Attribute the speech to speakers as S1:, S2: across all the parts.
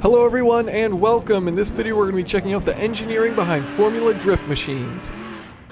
S1: Hello everyone and welcome. In this video we're going to be checking out the engineering behind Formula Drift machines.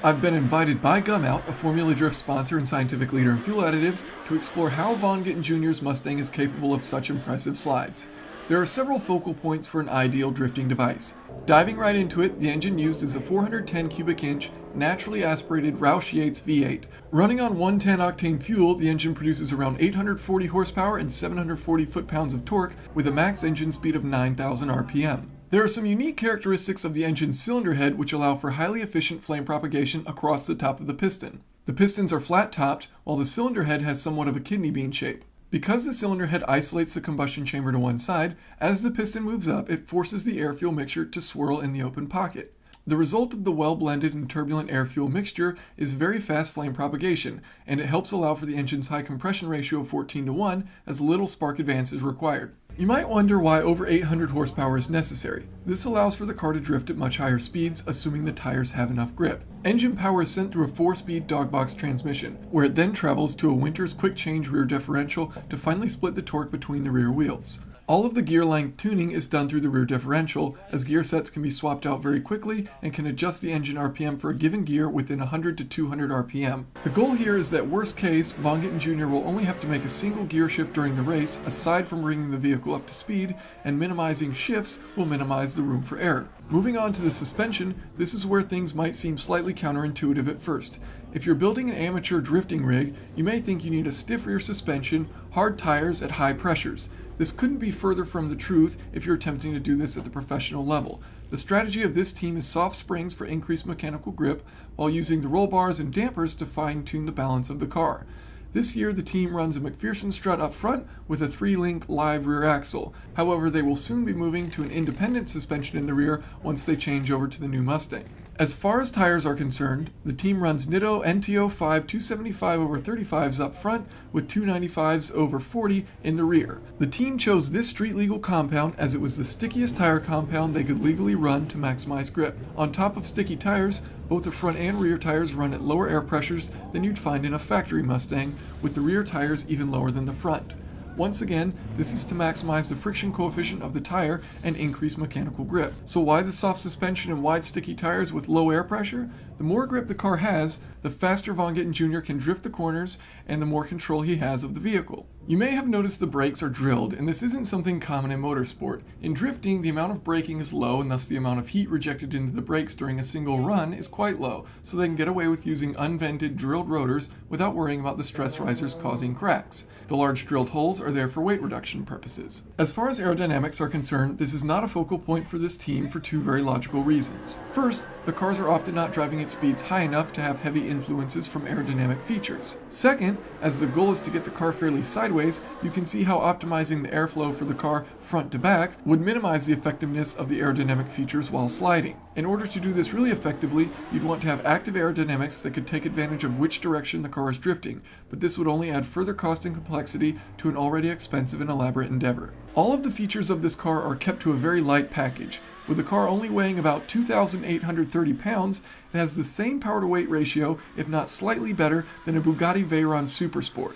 S1: I've been invited by Gumout, a Formula Drift sponsor and scientific leader in fuel additives, to explore how Von Gittin Jr.'s Mustang is capable of such impressive slides. There are several focal points for an ideal drifting device. Diving right into it, the engine used is a 410 cubic inch, naturally aspirated Roush Yates V8. Running on 110 octane fuel, the engine produces around 840 horsepower and 740 foot-pounds of torque with a max engine speed of 9,000 RPM. There are some unique characteristics of the engine's cylinder head which allow for highly efficient flame propagation across the top of the piston. The pistons are flat-topped, while the cylinder head has somewhat of a kidney bean shape. Because the cylinder head isolates the combustion chamber to one side, as the piston moves up, it forces the air-fuel mixture to swirl in the open pocket. The result of the well-blended and turbulent air-fuel mixture is very fast flame propagation, and it helps allow for the engine's high compression ratio of 14:1 as little spark advance is required. You might wonder why over 800 horsepower is necessary. This allows for the car to drift at much higher speeds, assuming the tires have enough grip. Engine power is sent through a 4-speed dogbox transmission, where it then travels to a Winter's quick-change rear differential to finally split the torque between the rear wheels. All of the gear length tuning is done through the rear differential, as gear sets can be swapped out very quickly and can adjust the engine RPM for a given gear within 100 to 200 RPM. The goal here is that worst case, Von Gittin Jr. will only have to make a single gear shift during the race, aside from bringing the vehicle up to speed, and minimizing shifts will minimize the room for error. Moving on to the suspension, this is where things might seem slightly counterintuitive at first. If you're building an amateur drifting rig, you may think you need a stiff rear suspension, hard tires at high pressures. This couldn't be further from the truth if you're attempting to do this at the professional level. The strategy of this team is soft springs for increased mechanical grip, while using the roll bars and dampers to fine-tune the balance of the car. This year, the team runs a McPherson strut up front with a 3-link live rear axle. However, they will soon be moving to an independent suspension in the rear once they change over to the new Mustang. As far as tires are concerned, the team runs Nitto NTO 5 275/35s up front with 295s/40 in the rear. The team chose this street legal compound as it was the stickiest tire compound they could legally run to maximize grip. On top of sticky tires, both the front and rear tires run at lower air pressures than you'd find in a factory Mustang, with the rear tires even lower than the front. Once again, this is to maximize the friction coefficient of the tire and increase mechanical grip. So why the soft suspension and wide sticky tires with low air pressure? The more grip the car has, the faster Von Gittin Jr. can drift the corners and the more control he has of the vehicle. You may have noticed the brakes are drilled, and this isn't something common in motorsport. In drifting, the amount of braking is low, and thus the amount of heat rejected into the brakes during a single run is quite low, so they can get away with using unvented drilled rotors without worrying about the stress risers causing cracks. The large drilled holes are there for weight reduction purposes. As far as aerodynamics are concerned, this is not a focal point for this team for two very logical reasons. First, the cars are often not driving at speeds high enough to have heavy influences from aerodynamic features. Second, as the goal is to get the car fairly sideways, you can see how optimizing the airflow for the car front to back would minimize the effectiveness of the aerodynamic features while sliding. In order to do this really effectively, you'd want to have active aerodynamics that could take advantage of which direction the car is drifting, but this would only add further cost and complexity to an already expensive and elaborate endeavor. All of the features of this car are kept to a very light package. With the car only weighing about 2,830 pounds, it has the same power-to-weight ratio, if not slightly better, than a Bugatti Veyron Supersport.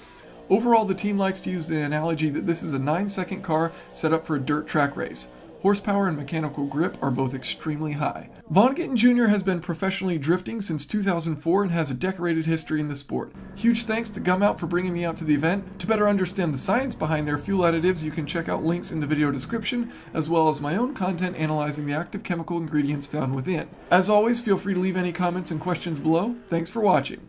S1: Overall, the team likes to use the analogy that this is a 9-second car set up for a dirt track race. Horsepower and mechanical grip are both extremely high. Von Gittin Jr. has been professionally drifting since 2004 and has a decorated history in the sport. Huge thanks to Gumout for bringing me out to the event. To better understand the science behind their fuel additives, you can check out links in the video description, as well as my own content analyzing the active chemical ingredients found within. As always, feel free to leave any comments and questions below. Thanks for watching.